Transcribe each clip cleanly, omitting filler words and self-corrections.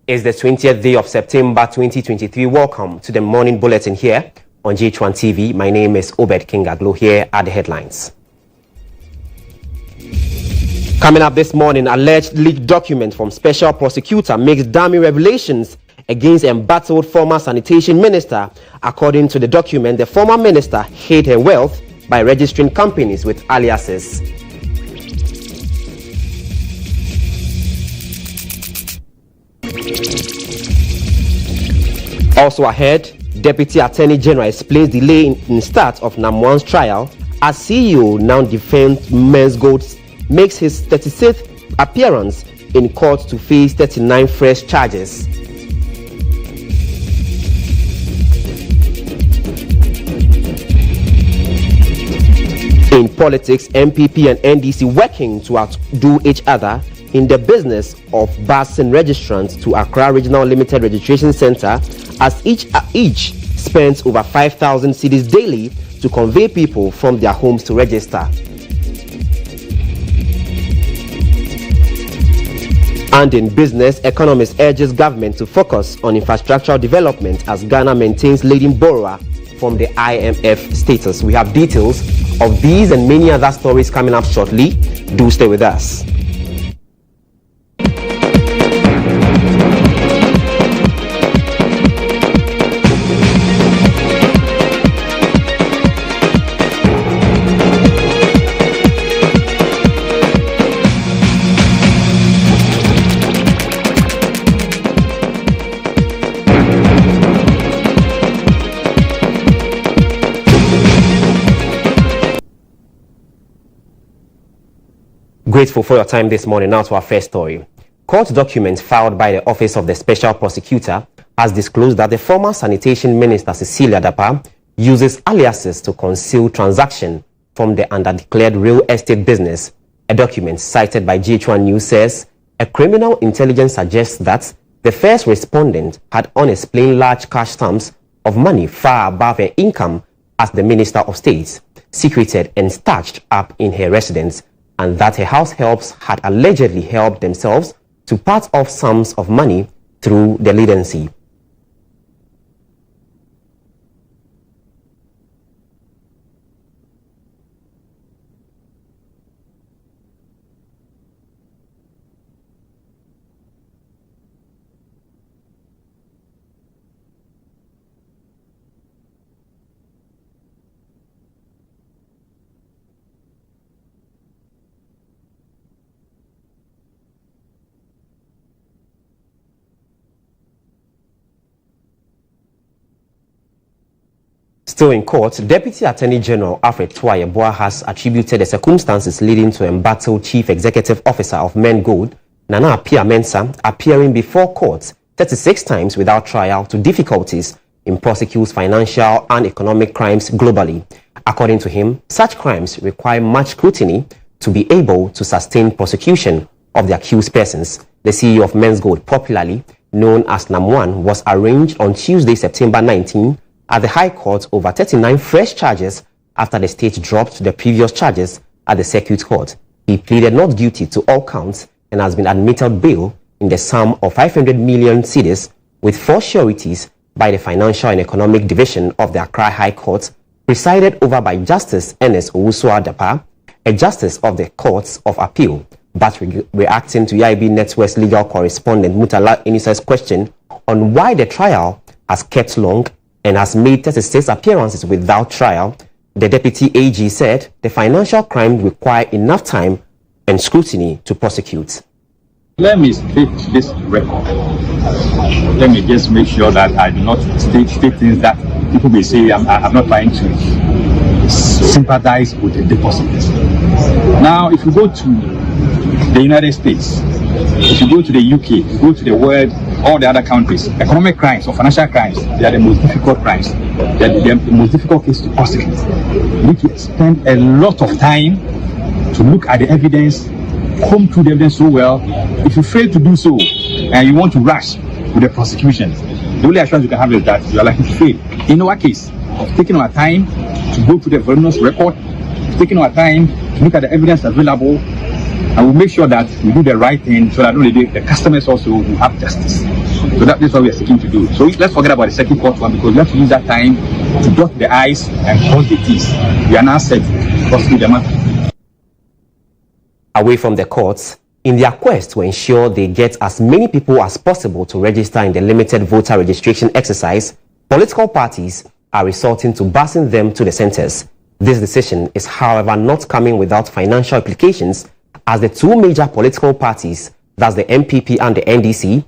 It's the 20th day of September 2023. Welcome to the morning bulletin here on GH1 TV. My name is Obed Gaglo. Here are the headlines. Coming up this morning, alleged leaked document from special prosecutor makes damning revelations against embattled former sanitation minister. According to the document, the former minister hid her wealth by registering companies with aliases. Also ahead, Deputy Attorney General explains delay in start of Namwan's trial as CEO now defends Men's Gold makes his 36th appearance in court to face 39 fresh charges. In politics, MPP and NDC working to outdo each other in the business of busing registrants to Accra Regional Limited Registration Center, as each spends over 5,000 cedis daily to convey people from their homes to register. And in business, economists urges government to focus on infrastructural development as Ghana maintains leading borrower from the IMF status. We have details of these and many other stories coming up shortly. Do stay with us. Grateful for your time this morning. Now to our first story. Court documents filed by the Office of the Special Prosecutor has disclosed that the former Sanitation Minister Cecilia Dapa uses aliases to conceal transaction from the underdeclared real estate business. A document cited by GH1 News says a criminal intelligence suggests that the first respondent had unexplained large cash sums of money far above her income as the Minister of State, secreted and stashed up in her residence, and that her house helps had allegedly helped themselves to part of sums of money through the leadency. Still in court, Deputy Attorney General Alfred Tuayeboa has attributed the circumstances leading to embattled Chief Executive Officer of Men Gold, Nana Appiah-Mensah, appearing before court 36 times without trial to difficulties in prosecuting financial and economic crimes globally. According to him, such crimes require much scrutiny to be able to sustain prosecution of the accused persons. The CEO of Men's Gold, popularly known as Namwan, was arraigned on Tuesday, September 19, at the High Court over 39 fresh charges after the state dropped the previous charges at the Circuit Court. He pleaded not guilty to all counts and has been admitted bail in the sum of 500 million cedis with 4 sureties by the Financial and Economic Division of the Accra High Court, presided over by Justice Ernest Owusu-Adapa, a justice of the Courts of Appeal. But reacting to EIB Network's legal correspondent Mutala Inisa's question on why the trial has kept long and has made 36 appearances without trial, the Deputy AG said the financial crime require enough time and scrutiny to prosecute. Let me state this record. Let me just make sure that I do not state things that people may say I'm not trying to sympathize with the deposit. Now, if you go to the United States, if you go to the UK, if you go to the world, all the other countries, economic crimes or financial crimes, they are the most difficult crimes. They are the most difficult case to prosecute. You need to spend a lot of time to look at the evidence, comb through the evidence so well. If you fail to do so and you want to rush with the prosecution, the only assurance you can have is that you are likely to fail. In our case, of taking our time to go through the voluminous record, taking our time to look at the evidence available, and we'll make sure that we do the right thing so that not only the customers also will have justice. So that's what we are seeking to do. So let's forget about the second court one, because let's use that time to dot the I's and cross the T's. We are now set to prosecute the matter. Away from the courts, in their quest to ensure they get as many people as possible to register in the limited voter registration exercise, political parties are resorting to busing them to the centers. This decision is, however, not coming without financial implications, as the two major political parties, that's the MPP and the NDC,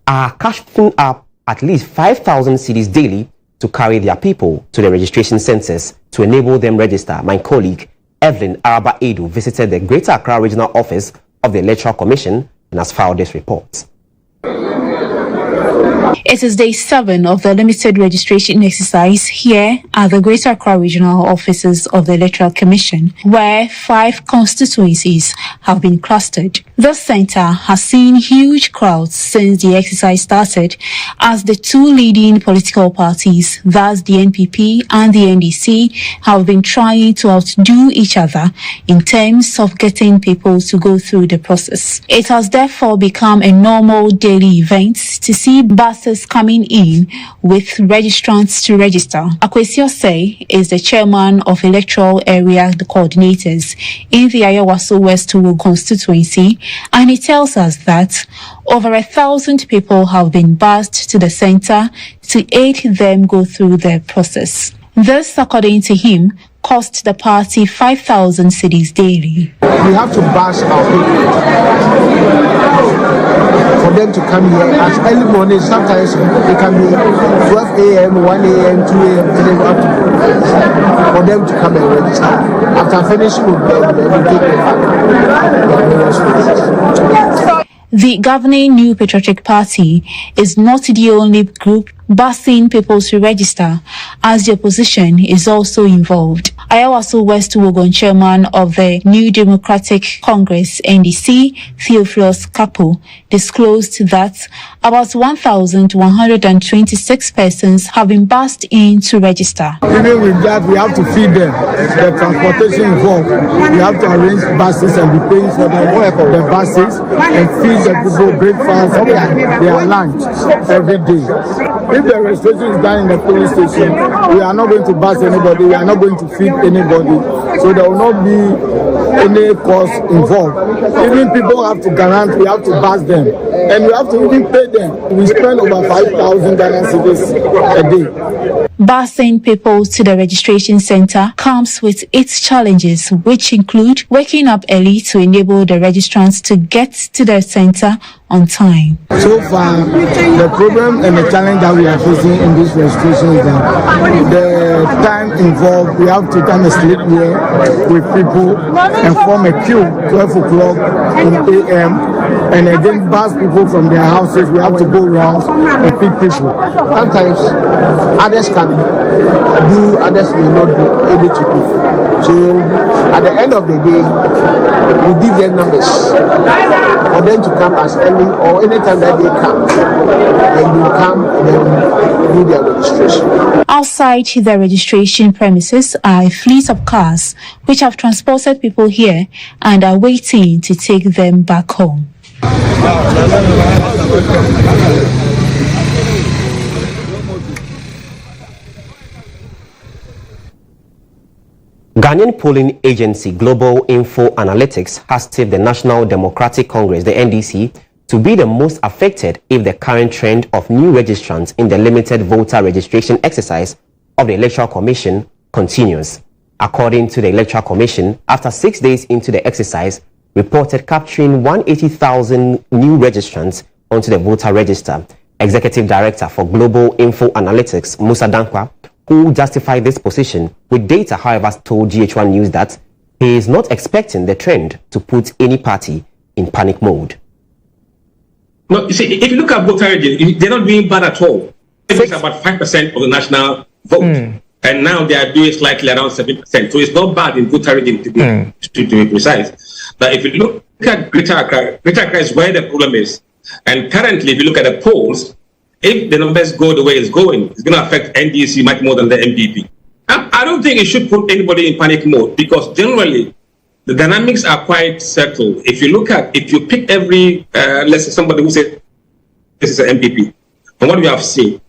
are cashing up at least 5,000 cedis daily to carry their people to the registration centers to enable them register. My colleague Evelyn Araba Edu visited the Greater Accra Regional Office of the Electoral Commission and has filed this report. It is day 7 of the limited registration exercise here at the Greater Accra Regional Offices of the Electoral Commission, where 5 constituencies have been clustered. The centre has seen huge crowds since the exercise started, as the two leading political parties, thus the NPP and the NDC, have been trying to outdo each other in terms of getting people to go through the process. It has therefore become a normal daily event to see buses coming in with registrants to register. Akwesi Osei is the chairman of electoral area coordinators in the Ayawaso West constituency, and he tells us that over 1,000 people have been bused to the center to aid them go through the process. This, according to him, cost the party 5,000 cedis daily. We have to bus our people for them to come here at early morning. Sometimes it can be 12 a.m., 1 a.m., 2 a.m., and then up to for them to come and register. After finishing with them, then we take them back. The governing New Patriotic Party is not the only group busing people to register, as the opposition is also involved. Ayawaso West Wogon chairman of the New Democratic Congress NDC, Theophilus Kapo, disclosed that about 1,126 persons have been bussed in to register. Even with that, we have to feed them. The transportation involved, we have to arrange buses and be paying for the buses and feed the people breakfast and their lunch every day. If the registration is done in the police station, we are not going to bus anybody, we are not going to feed anybody, so there will not be any cost involved. Even people have to grant, we have to bus them, and we have to even pay them. We spend over 5,000 Ghana cedis a day. Busing people to the registration center comes with its challenges, which include waking up early to enable the registrants to get to the center on time. So far, the problem and the challenge that we are facing in this registration is that the time involved, we have to come and sleep here with people and form a queue 12 o'clock in a.m. and again bus people from their houses. We have to go around and pick people. Sometimes others can do, others may not be able to do. So at the end of the day, we give them numbers for them to come as early or anytime that they come. Then they come and then do their registration. Outside the registration premises are a fleet of cars which have transported people here and are waiting to take them back home. Ghanaian polling agency Global Info Analytics has tipped the National Democratic Congress, the NDC, to be the most affected if the current trend of new registrants in the limited voter registration exercise of the Electoral Commission continues. According to the Electoral Commission, after 6 days into the exercise, reported capturing 180,000 new registrants onto the voter register. Executive Director for Global Info Analytics, Musa Dankwa, who justified this position with data, however, told GH1 News that he is not expecting the trend to put any party in panic mode. No, you see, if you look at voter register, they're not doing bad at all. It's about 5% of the national vote. And now they are doing slightly around 7%. So it's not bad in voter register to be precise. But if you look at Greater Accra is where the problem is. And currently, if you look at the polls, if the numbers go the way it's going to affect NDC much more than the MPP. I don't think it should put anybody in panic mode, because generally the dynamics are quite settled. If you pick every, let's say somebody who says this is an MPP, from what we have seen,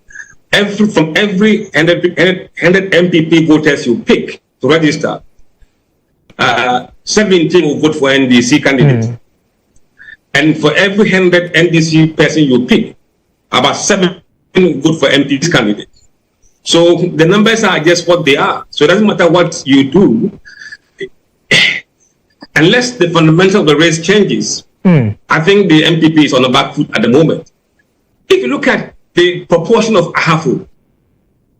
from every 100 MPP voters you pick to register, 17 will vote for NDC candidate. And for every 100 NDC person you pick, about 7 will vote for MP's candidate. So the numbers are just what they are. So it doesn't matter what you do, unless the fundamental of the race changes. I think the MPP is on the back foot at the moment. If you look at the proportion of AHAFO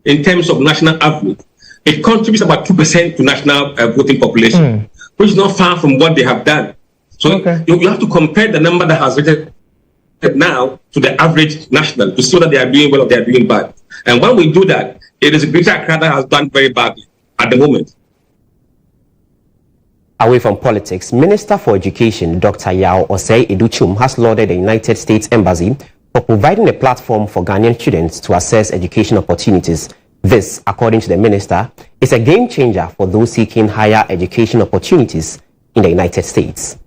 in terms of national average, it contributes about 2% to national voting population, which is not far from what they have done. So you have to compare the number that has registered now to the average national to see whether they are doing well or they are doing bad. And when we do that, it is Greater Accra that has done very badly at the moment. Away from politics, Minister for Education, Dr. Yao Osei Educhum, has lauded the United States Embassy for providing a platform for Ghanaian students to access education opportunities. This, according to the minister, is a game changer for those seeking higher education opportunities in the United States.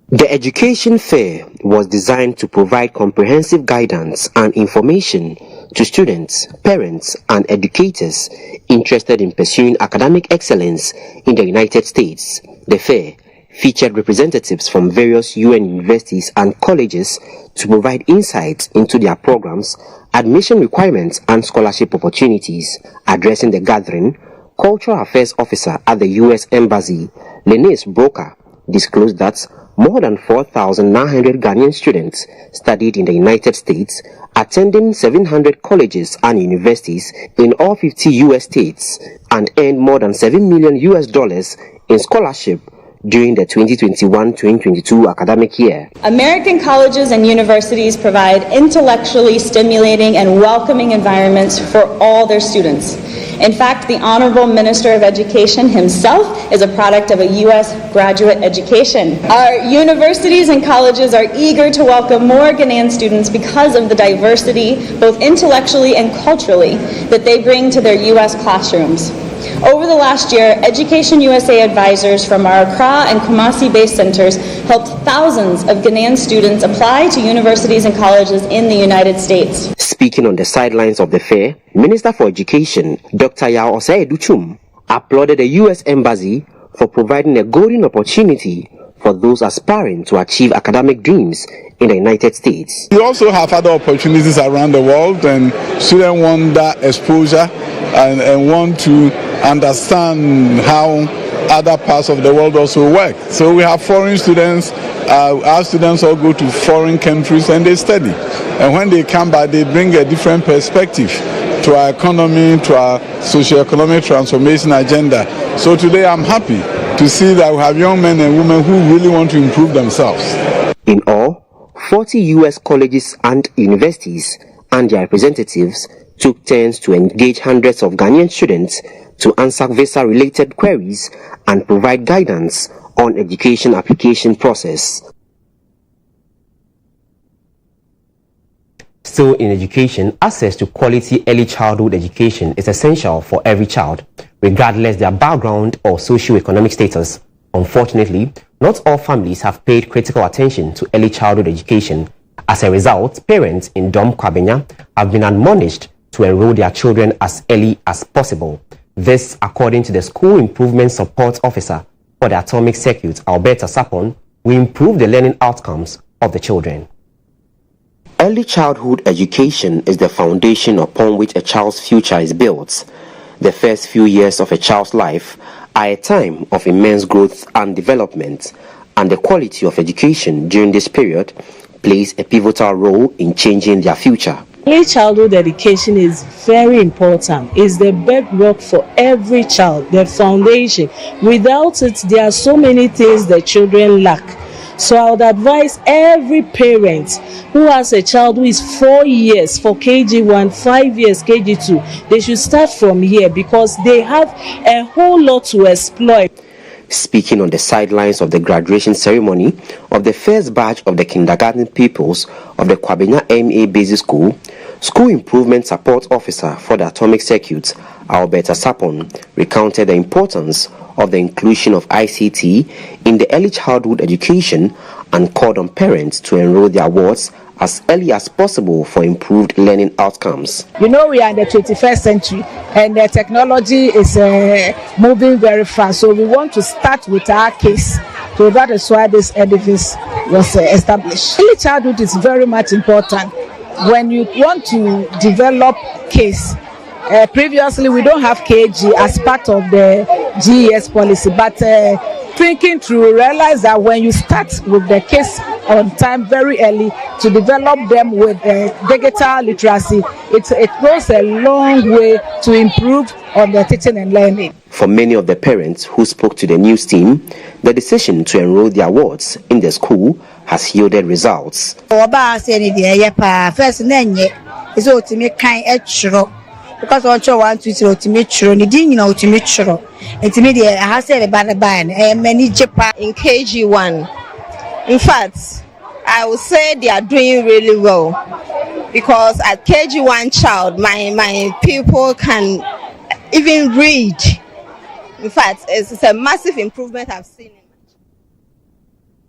The education fair was designed to provide comprehensive guidance and information to students, parents, and educators interested in pursuing academic excellence in the United States. The fair featured representatives from various UN universities and colleges to provide insights into their programs, admission requirements, and scholarship opportunities. Addressing the gathering, Cultural Affairs Officer at the U.S. Embassy, Lenise Broker, disclosed that more than 4,900 Ghanaian students studied in the United States, attending 700 colleges and universities in all 50 U.S. states, and earned more than $7 million in scholarship during the 2021-2022 academic year. American colleges and universities provide intellectually stimulating and welcoming environments for all their students. In fact, the Honorable Minister of Education himself is a product of a U.S. graduate education. Our universities and colleges are eager to welcome more Ghanaian students because of the diversity, both intellectually and culturally, that they bring to their U.S. classrooms. Over the last year, Education USA advisors from our Accra and Kumasi-based centers helped thousands of Ghanaian students apply to universities and colleges in the United States. Speaking on the sidelines of the fair, Minister for Education, Dr. Yao Osei Educhum, applauded the U.S. Embassy for providing a golden opportunity for those aspiring to achieve academic dreams in the United States. We also have other opportunities around the world, and students want that exposure and want to understand how other parts of the world also work. So we have foreign students. Our students all go to foreign countries and they study. And when they come back, they bring a different perspective to our economy, to our socio-economic transformation agenda. So today I'm happy to see that we have young men and women who really want to improve themselves. In all, 40 U.S. colleges and universities and their representatives took turns to engage hundreds of Ghanaian students to answer visa-related queries and provide guidance on education application process. Still in education, access to quality early childhood education is essential for every child, regardless their background or socio-economic status. Unfortunately, not all families have paid critical attention to early childhood education. As a result, parents in Dom Kwabenya have been admonished to enroll their children as early as possible. This, according to the School Improvement Support Officer for the Atomic Circuit, Obed Sapon, will improve the learning outcomes of the children. Early childhood education is the foundation upon which a child's future is built. The first few years of a child's life are a time of immense growth and development, and the quality of education during this period plays a pivotal role in changing their future. Early childhood education is very important. It's the bedrock for every child, the foundation. Without it, there are so many things that children lack. So I would advise every parent who has a child who is 4 years for KG1, 5 years KG2, they should start from here because they have a whole lot to exploit. Speaking on the sidelines of the graduation ceremony of the first batch of the kindergarten pupils of the Kwabenya MA Basic School, School Improvement Support Officer for the Atomic Circuit, Obed Sapon, recounted the importance of the inclusion of ICT in the early childhood education and called on parents to enroll their wards as early as possible for improved learning outcomes. You know, we are in the 21st century and the technology is moving very fast, so we want to start with our case. So that is why this edifice was established. Early childhood is very much important. When you want to develop case, previously we don't have KG as part of the GES policy, but thinking through, realize that when you start with the case on time very early to develop them with digital literacy, it goes a long way to improve on the teaching and learning. For many of the parents who spoke to the news team, the decision to enroll their wards in the school has yielded results. First, because on show 1 2 3 ultimate ni din nyina ultimate churo ntimi de ha se be ban many jepa in KG1. In fact, I would say they are doing really well, because at KG1 child my people can even read. In fact, it's a massive improvement I've seen.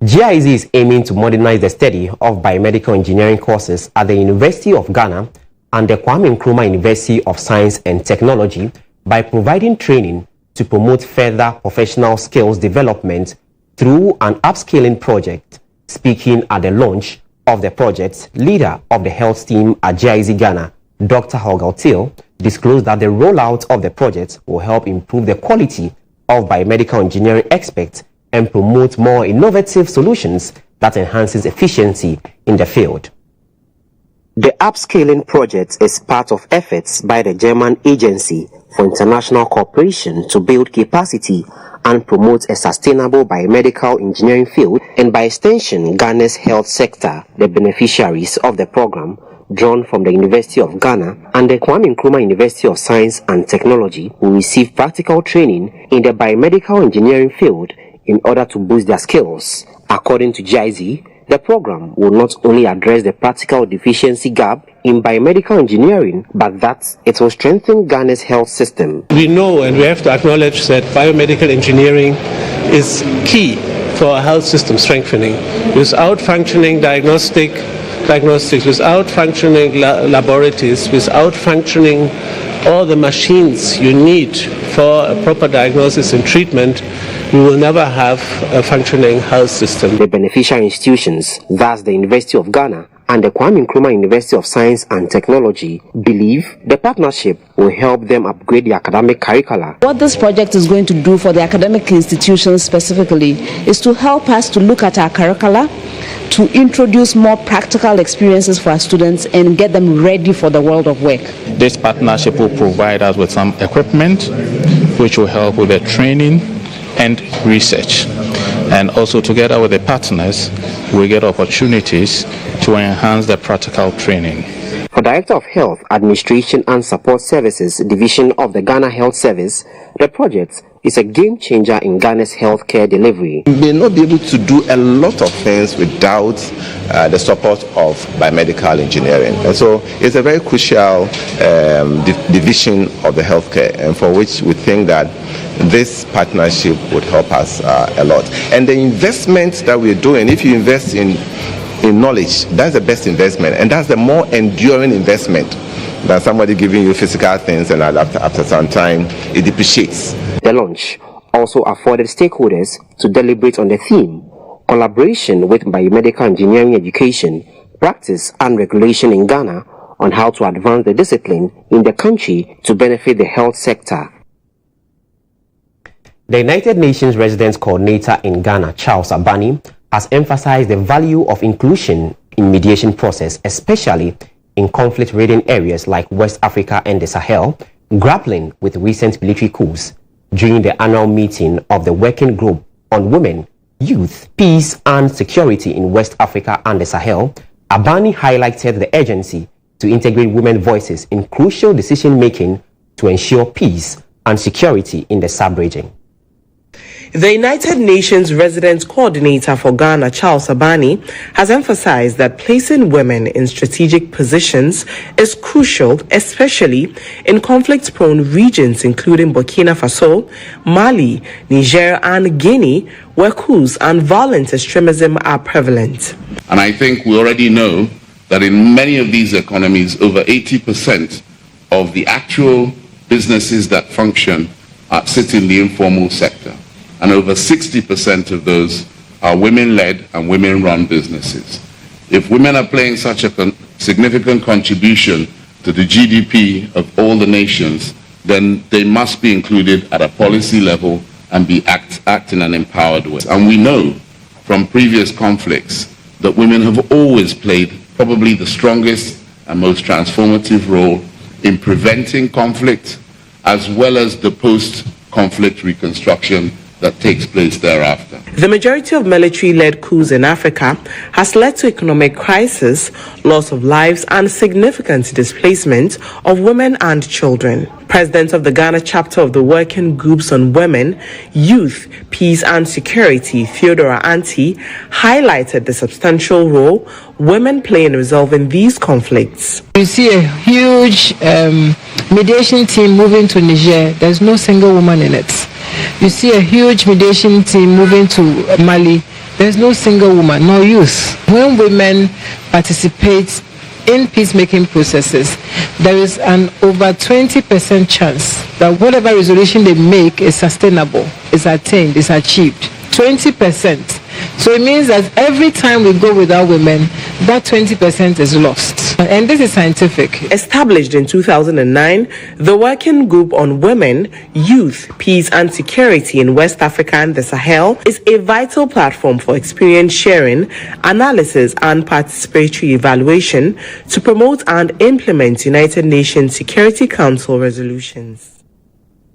GIZ is aiming to modernize the study of biomedical engineering courses at the University of Ghana and the Kwame Nkrumah University of Science and Technology by providing training to promote further professional skills development through an upskilling project. Speaking at the launch of the project, leader of the health team at GIZ Ghana, Dr. Holger Till, disclosed that the rollout of the project will help improve the quality of biomedical engineering experts and promote more innovative solutions that enhances efficiency in the field. The upscaling project is part of efforts by the German Agency for International Cooperation to build capacity and promote a sustainable biomedical engineering field, and by extension Ghana's health sector. The beneficiaries of the program, drawn from the University of Ghana and the Kwame Nkrumah University of Science and Technology, will receive practical training in the biomedical engineering field in order to boost their skills. According to GIZ, the program will not only address the practical deficiency gap in biomedical engineering, but that it will strengthen Ghana's health system. We know and we have to acknowledge that biomedical engineering is key for our health system strengthening. Without functioning diagnostics, without functioning laboratories, without functioning all the machines you need for a proper diagnosis and treatment, we will never have a functioning health system. The beneficiary institutions, thus the University of Ghana and the Kwame Nkrumah University of Science and Technology, believe the partnership will help them upgrade the academic curricula. What this project is going to do for the academic institutions specifically is to help us to look at our curricula, to introduce more practical experiences for our students and get them ready for the world of work. This partnership will provide us with some equipment which will help with the training and research, and also together with the partners we get opportunities to enhance the practical training. For Director of Health, Administration and Support Services Division of the Ghana Health Service, the project is a game changer in Ghana's healthcare delivery. We may not be able to do a lot of things without the support of biomedical engineering, and so it's a very crucial division of the healthcare, and for which we think that this partnership would help us a lot. And the investment that we're doing, if you invest in knowledge, that's the best investment, and that's the more enduring investment than somebody giving you physical things and after some time it depreciates. The launch also afforded stakeholders to deliberate on the theme, collaboration with biomedical engineering education, practice and regulation in Ghana, on how to advance the discipline in the country to benefit the health sector. The United Nations Residence Coordinator in Ghana, Charles Abani, has emphasized the value of inclusion in mediation process, especially in conflict-ridden areas like West Africa and the Sahel, grappling with recent military coups. During the annual meeting of the Working Group on Women, Youth, Peace and Security in West Africa and the Sahel, Abani highlighted the urgency to integrate women's voices in crucial decision-making to ensure peace and security in the sub-region. The United Nations Resident Coordinator for Ghana, Charles Abani, has emphasized that placing women in strategic positions is crucial, especially in conflict-prone regions including Burkina Faso, Mali, Niger, and Guinea, where coups and violent extremism are prevalent. And I think we already know that in many of these economies, over 80% of the actual businesses that function sit in the informal sector. And over 60% of those are women-led and women-run businesses. If women are playing such a significant contribution to the GDP of all the nations, then they must be included at a policy level and be act in an empowered way. And we know from previous conflicts that women have always played probably the strongest and most transformative role in preventing conflict, as well as the post-conflict reconstruction that takes place thereafter. The majority of military-led coups in Africa has led to economic crisis, loss of lives, and significant displacement of women and children. President of the Ghana chapter of the Working Groups on Women, Youth, Peace and Security, Theodora Anti, highlighted the substantial role women play in resolving these conflicts. You see a huge mediation team moving to Niger. There's no single woman in it. You see a huge mediation team moving to Mali. There's no single woman, no youth. When women participate in peacemaking processes, there is an over 20% chance that whatever resolution they make is sustainable, is attained, is achieved. 20%. So it means that every time we go without women, that 20% is lost. And this is scientific. Established in 2009, the Working Group on Women, Youth, Peace and Security in West Africa and the Sahel is a vital platform for experience sharing, analysis and participatory evaluation to promote and implement United Nations Security Council resolutions.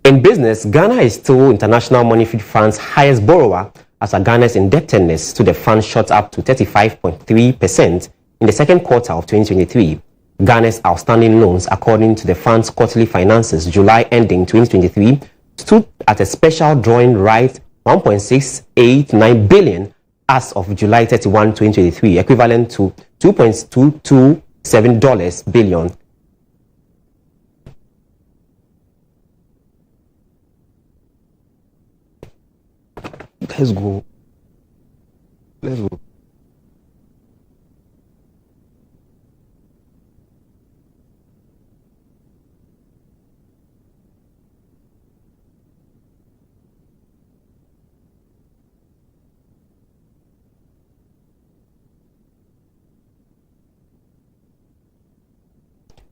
In business, Ghana is still International Monetary Fund's highest borrower, as Ghana's indebtedness to the fund shot up to 35.3% in the second quarter of 2023. Ghana's outstanding loans, according to the fund's quarterly finances, July ending 2023, stood at a special drawing right 1.689 billion as of July 31, 2023, equivalent to $2.227 billion. Let's go.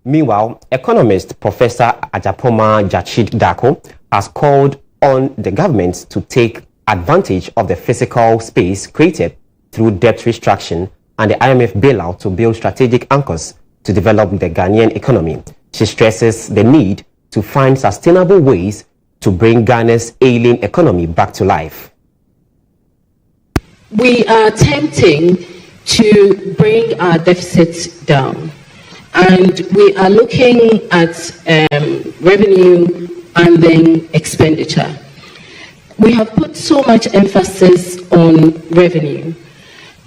Meanwhile, economist Professor Ajapoma Jachid-Dako has called on the government to take advantage of the physical space created through debt restructuring and the IMF bailout to build strategic anchors to develop the Ghanaian economy. She stresses the need to find sustainable ways to bring Ghana's ailing economy back to life. We are attempting to bring our deficits down, and we are looking at revenue and then expenditure. We have put so much emphasis on revenue,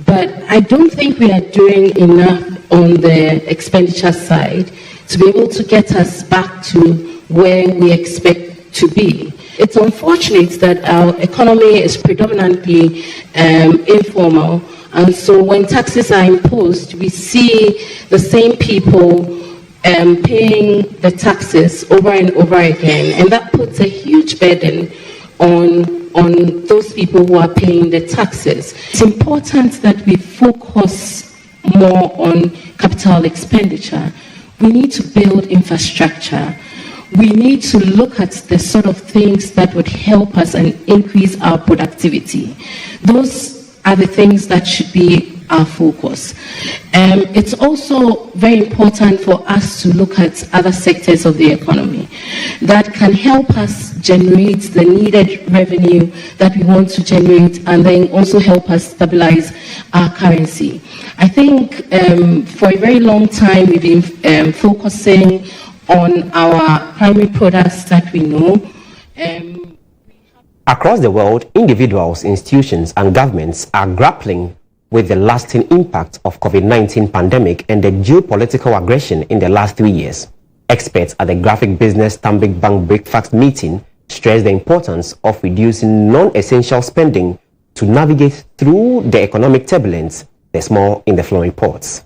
but I don't think we are doing enough on the expenditure side to be able to get us back to where we expect to be. It's unfortunate that our economy is predominantly informal, and so when taxes are imposed, we see the same people paying the taxes over and over again, and that puts a huge burden on those people who are paying the taxes. It's important that we focus more on capital expenditure. We need to build infrastructure. We need to look at the sort of things that would help us and increase our productivity. Those are the things that should be our focus. It's also very important for us to look at other sectors of the economy that can help us generate the needed revenue that we want to generate, and then also help us stabilize our currency. I think for a very long time we've been focusing on our primary products that we know. Across the world, individuals, institutions, and governments are grappling with the lasting impact of COVID-19 pandemic and the geopolitical aggression in the last 3 years. Experts at the Graphic Business Stanbic Bank Breakfast meeting stressed the importance of reducing non-essential spending to navigate through the economic turbulence. There's more in the following reports.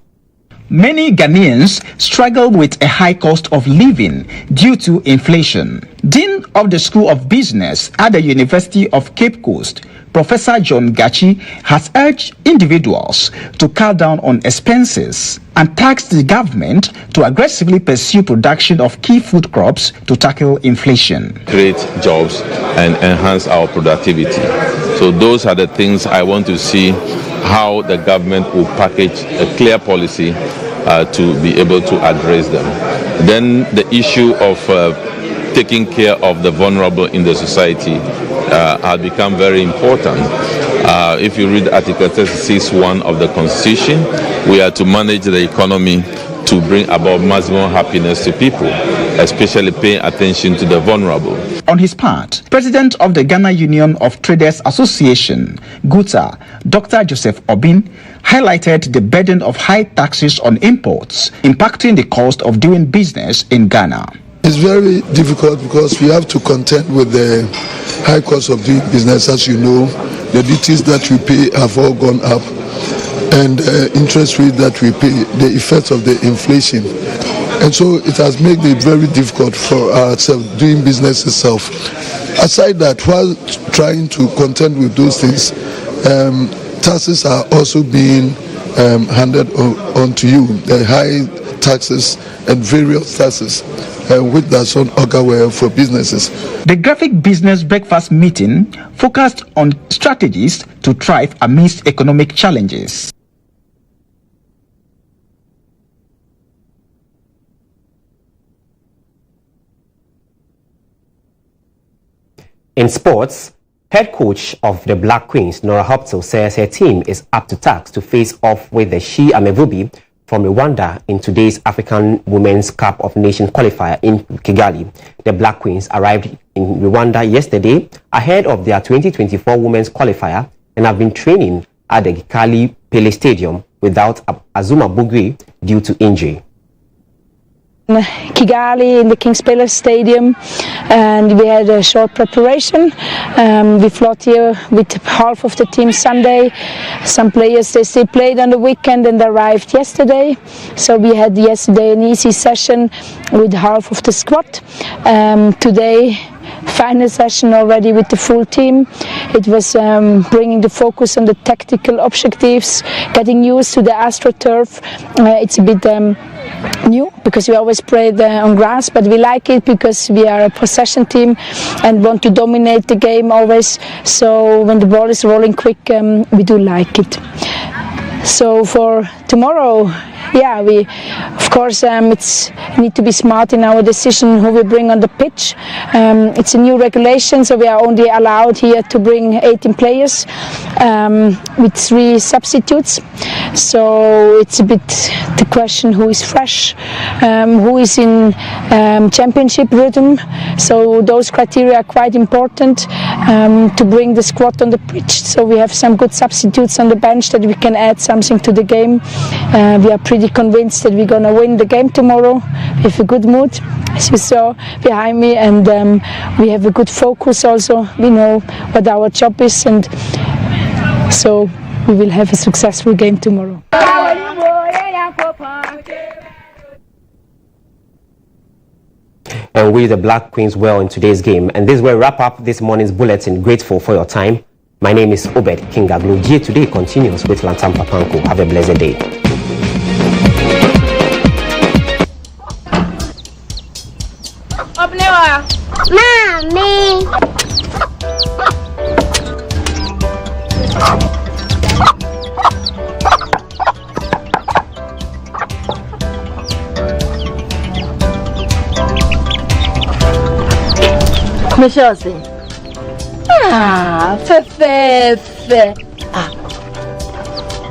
Many Ghanaians struggle with a high cost of living due to inflation. Dean of the School of Business at the University of Cape Coast, Professor John Gachi, has urged individuals to cut down on expenses and tax the government to aggressively pursue production of key food crops to tackle inflation. Create jobs and enhance our productivity. So those are the things I want to see how the government will package a clear policy to be able to address them. Then the issue of taking care of the vulnerable in the society has become very important. If you read Article 36(1) of the Constitution, we are to manage the economy to bring about maximum happiness to people, especially paying attention to the vulnerable. On his part, President of the Ghana Union of Traders Association, GUTA, Dr. Joseph Obin, highlighted the burden of high taxes on imports impacting the cost of doing business in Ghana. It's very difficult because we have to contend with the high cost of doing business. As you know, the duties that we pay have all gone up, and interest rate that we pay, the effects of the inflation. And so it has made it very difficult for ourselves doing business itself. Aside that, while trying to contend with those things, taxes are also being handed on to you, the high taxes and various taxes, which does not augur well for businesses. The Graphic Business Breakfast meeting focused on strategies to thrive amidst economic challenges. In sports, head coach of the Black Queens, Nora Hoptel, says her team is up to task to face off with the She Amevubi from Rwanda in today's African Women's Cup of Nations qualifier in Kigali. The Black Queens arrived in Rwanda yesterday ahead of their 2024 Women's qualifier and have been training at the Kigali Pele Stadium without Azuma Bugui due to injury. Kigali in the King's Palace Stadium, and we had a short preparation. We flew here with half of the team Sunday. Some players they still played on the weekend and arrived yesterday. So we had yesterday an easy session with half of the squad. Today, final session already with the full team. It was bringing the focus on the tactical objectives, getting used to the AstroTurf. It's a bit new because we always played on grass, but we like it because we are a possession team and want to dominate the game always. So when the ball is rolling quick, we do like it. So for tomorrow, yeah, we of course need to be smart in our decision who we bring on the pitch. It's a new regulation, so we are only allowed here to bring 18 players with 3 substitutes. So it's a bit the question who is fresh, who is in championship rhythm. So those criteria are quite important to bring the squad on the pitch. So we have some good substitutes on the bench that we can add something to the game. We are pretty convinced that we're going to win the game tomorrow. We have a good mood, as you saw behind me, and we have a good focus also. We know what our job is, and so we will have a successful game tomorrow. And we the Black Queens well in today's game. And this will wrap up this morning's bulletin. Grateful for your time. My name is Obed Gaglo. GHToday continues with Lantam Papanko. Have a blessed day. Mommy! Michelle, ah, Fefe.